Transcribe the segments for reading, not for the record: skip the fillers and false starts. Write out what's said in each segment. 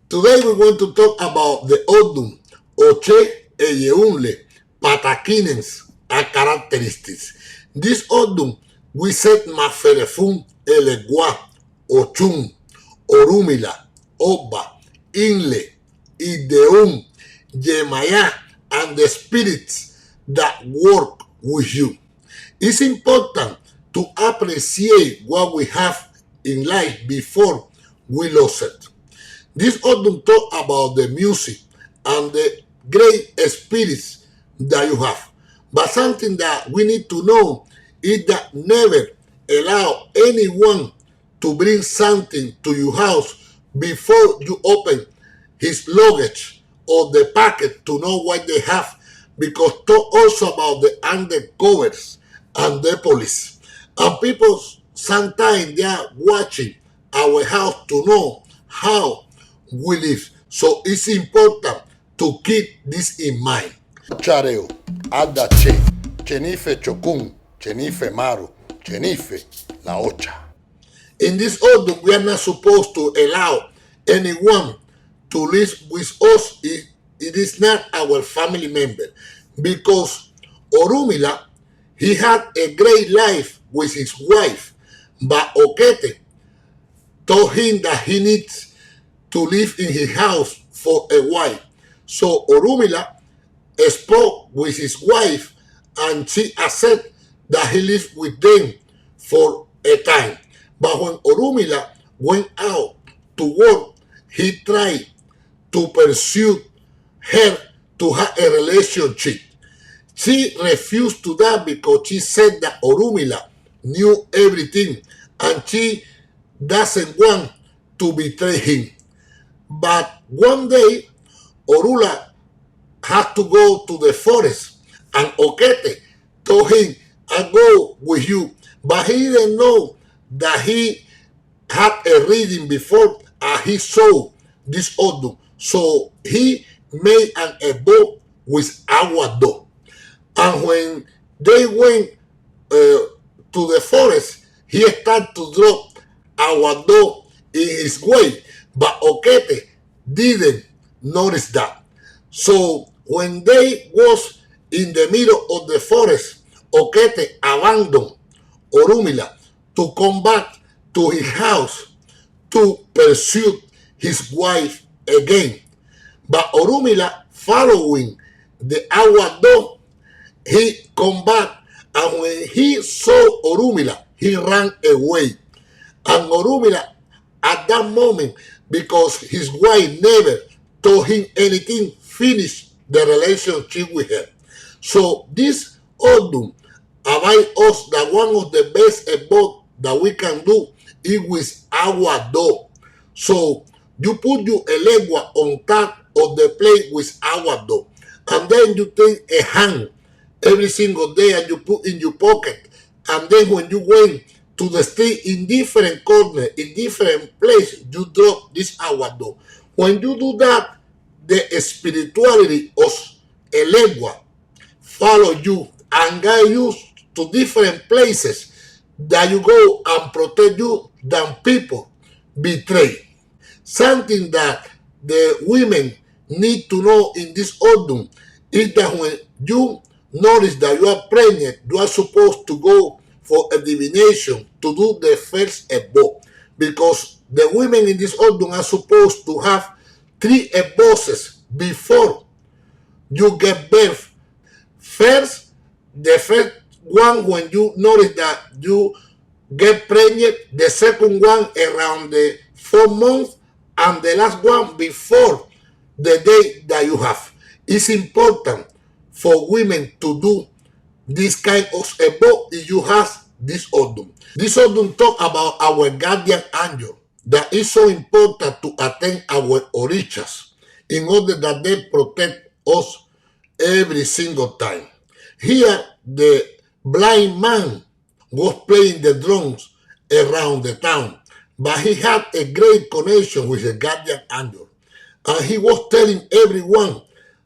Today we're going to talk about the Ideun, OCHAREO, Elleunle, Patakines, and characteristics. This Ideun, we said Maferefun Oshun, Orula, Inle, Ideun, Yemaya, and the spirits that work with you. It's important to appreciate what we have in life before we lose it. This Ideun talk about the music and the great spirits that you have. But something that we need to know is that never allow anyone to bring something to your house before you open his luggage or the packet to know what they have, because talk also about the undercovers and the police. And people sometimes they are watching our house to know how we live. So it's important to keep this in mind. OCHAREO, Adache, Chenife Chokun, Chenife Maru, Chenife La Ocha. In this order, we are not supposed to allow anyone to live with us. It is not our family member, because Orumila, he had a great life with his wife, but Okete told him that he needs to live in his house for a while. So Orumila spoke with his wife, and she accepted that he lived with them for a time. But when Orumila went out to work, he tried to pursue her to have a relationship. She refused to that because she said that Orumila knew everything and she doesn't want to betray him. But one day, Orula had to go to the forest, and Okete told him, I'll go with you. But he didn't know that he had a reading before, and he saw this Ideun. So he made an egboses with Aguado. And when they went to the forest, he started to drop Aguado in his way. But Okete didn't notice that. So when they was in the middle of the forest, Okete abandoned Orumila to come back to his house to pursue his wife again. But Orumila, following the Aguado, he come back, and when he saw Orumila, he ran away. And Orumila, at that moment, because his wife never told him anything, finished the relationship with her. So this Ideun advise us that one of the best egboses that we can do is with Aguado. So you put your elegua on top of the plate with Aguado, and then you take a hand every single day and you put in your pocket. And then when you went to the street in different corners, in different places, you drop this Aguado. When you do that, the spirituality of elegua follow you and guide you to different places that you go and protect you than people betray. Something that the women need to know in this Ideun is that when you notice that you are pregnant, you are supposed to go for a divination to do the first egboses, because the women in this Ideun are supposed to have 3 egboses before you get birth. First, the first one when you notice that you get pregnant, the second one around the 4 months, and the last one before the day that you have. It's important for women to do this kind of egboses if you have this Ideun. This Ideun talk about our guardian angel, that is so important to attend our Orishas in order that they protect us every single time. Here, the blind man was playing the drums around the town, but he had a great connection with the guardian angel. And he was telling everyone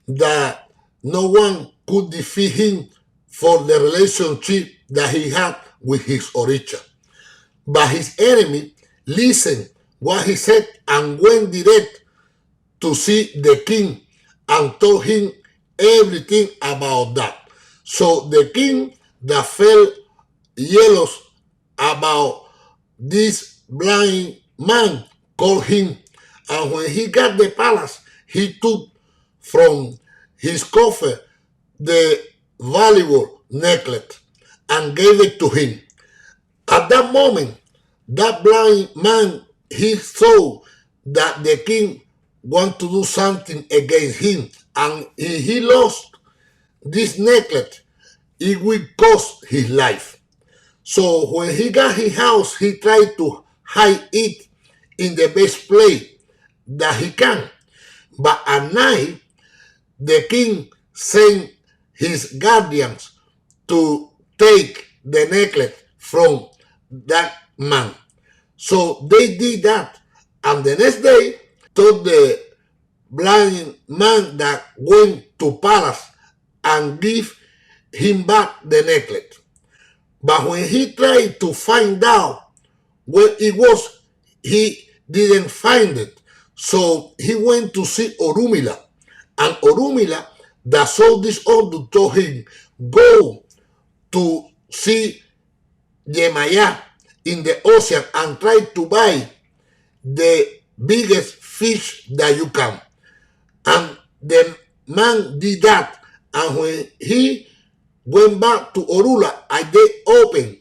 that no one could defeat him for the relationship that he had with his Orisha. But his enemy listened what he said and went direct to see the king and told him everything about that. So the king that felt jealous about this blind man called him, and when he got the palace, he took from his coffer the valuable necklace and gave it to him. At that moment, that blind man, he saw that the king want to do something against him, and if he lost this necklace, it will cost his life. So when he got his house, he tried to hide it in the best place that he can. But at night, the king sent his guardians to take the necklace from that man. So they did that. And the next day, told the blind man that went to palace and give him back the necklace. But when he tried to find out where it was, he didn't find it. So he went to see Orumila. And Orumila, that saw this order, told him, go to see Yemaya in the ocean and try to buy the biggest fish that you can. And the man did that. And when he went back to Orula, and they opened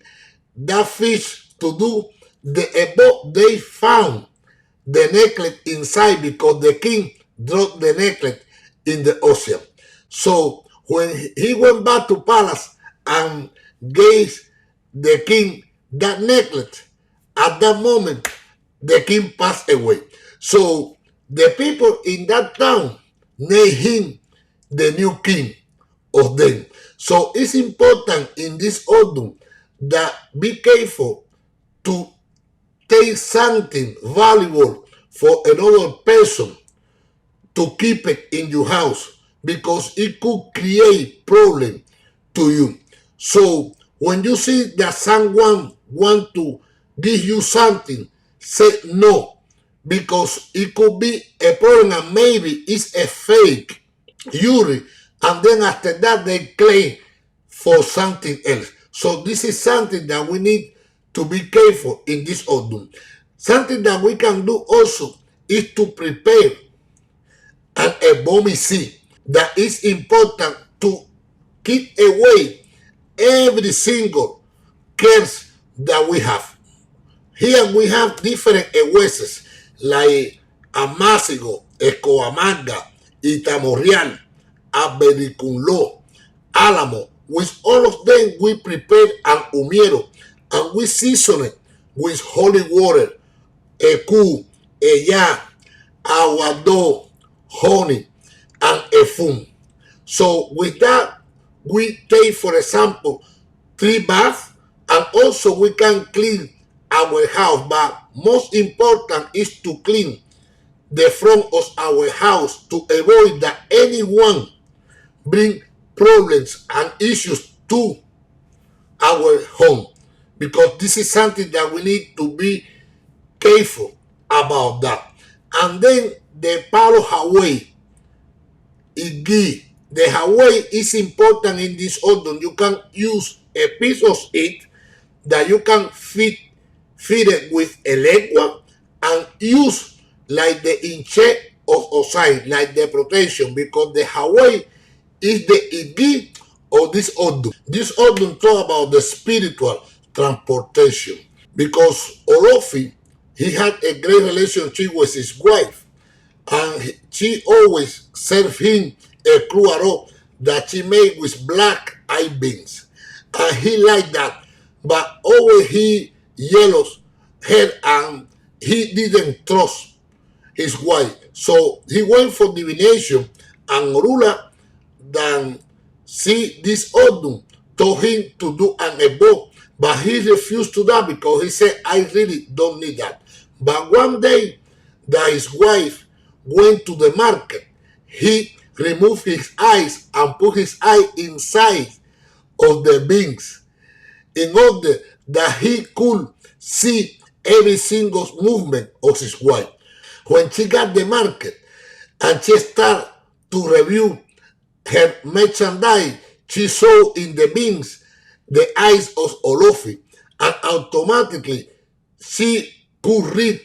that fish to do the egboses, they found the necklace inside because the king dropped the necklace in the ocean. So when he went back to palace and gave the king that necklace, at that moment the king passed away. So the people in that town named him the new king of them. So it's important in this order that be careful to take something valuable for another person to keep it in your house because it could create problem to you. So when you see that someone want to give you something, say no, because it could be a problem and maybe it's a fake Yuri, and then after that they claim for something else. So this is something that we need to be careful in this autumn. Something that we can do also is to prepare an egboses. That is important to keep away every single curse that we have. Here we have different egboses like Amasigo, Ecoamaga, Itamorial, Abericunlo, Alamo. With all of them, we prepare an umiero and we season it with holy water, eku, eya, aguado, honey, and efun. So with that, we take, for example, 3 baths, and also we can clean our house. But most important is to clean the front of our house to avoid that anyone bring problems and issues to our home, because this is something that we need to be careful about that. And then the palo Hawaii, igi. The Hawaii is important in this order. You can use a piece of it that you can feed it with a lengua and use like the inche of Osai, like the protection, because the Hawaii is the igi of this order. This order talk about the spiritual transportation, because Orofi, he had a great relationship with his wife, and she always served him a cruaro that she made with black eye beans, and he liked that. But always he jealous her, and he didn't trust his wife. So he went for divination, and Orula then see this Odun told him to do an ebo, but he refused to that because he said, I really don't need that. But one day that his wife went to the market, he removed his eyes and put his eye inside of the beans in order that he could see every single movement of his wife. When she got the market, and she started to review her merchandise. She saw in the bins the eyes of Olofi, and automatically she could read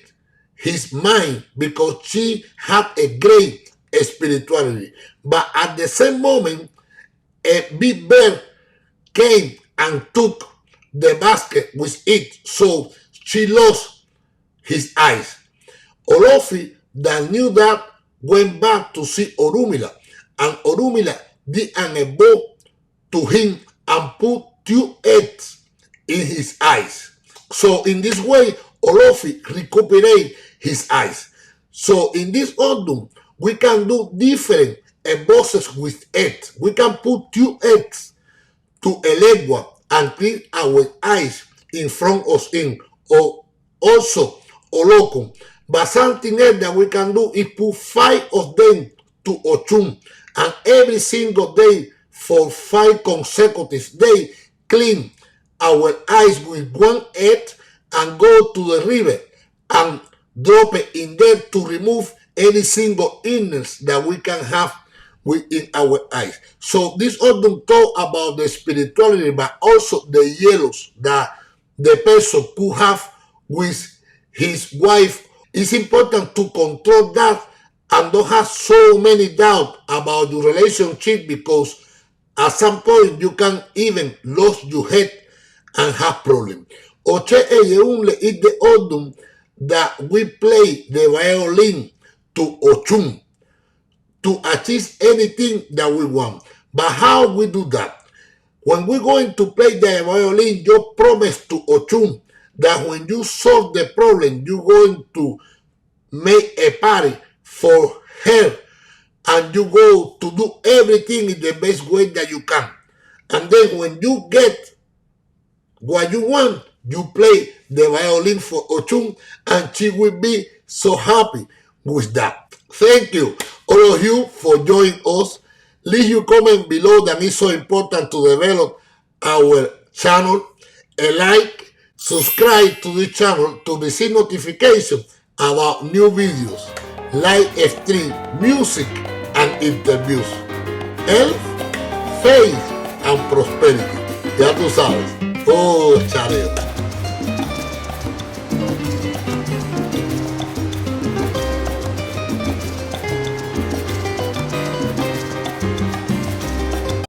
his mind because she had a great spirituality. But at the same moment, a big bear came and took the basket with it, so she lost his eyes. Olofi, that knew that, went back to see Orumila, and Orumila did an ebo to him and put 2 eggs in his eyes. So in this way, Olofi recuperate his eyes. So in this autumn, we can do different egboses with eggs. We can put 2 eggs to a legua and clean our eyes in front of him, or also Olokun. But something else that we can do is put 5 of them to Ochun, and every single day for 5 consecutive days clean our eyes with 1 egg and go to the river and drop it in there to remove any single illness that we can have within our eyes. So this autumn talk about the spirituality, but also the yellows that the person could have with his wife. It's important to control that and don't have so many doubts about your relationship, because at some point you can even lose your head and have problems. Oshe Elleunle is the autumn that we play the violin to Ochun to achieve anything that we want. But how we do that? When we're going to play the violin, you promise to Ochun that when you solve the problem, you're going to make a party for her, and you go to do everything in the best way that you can. And then when you get what you want, you play the violin for Ochun, and she will be so happy with that. Thank you, all of you, for joining us. Leave your comment below, that is so important to develop our channel. A like, subscribe to the channel to receive notification about new videos, live stream, music, and interviews. Health, faith, and prosperity. Ya tú sabes. OCHAREO.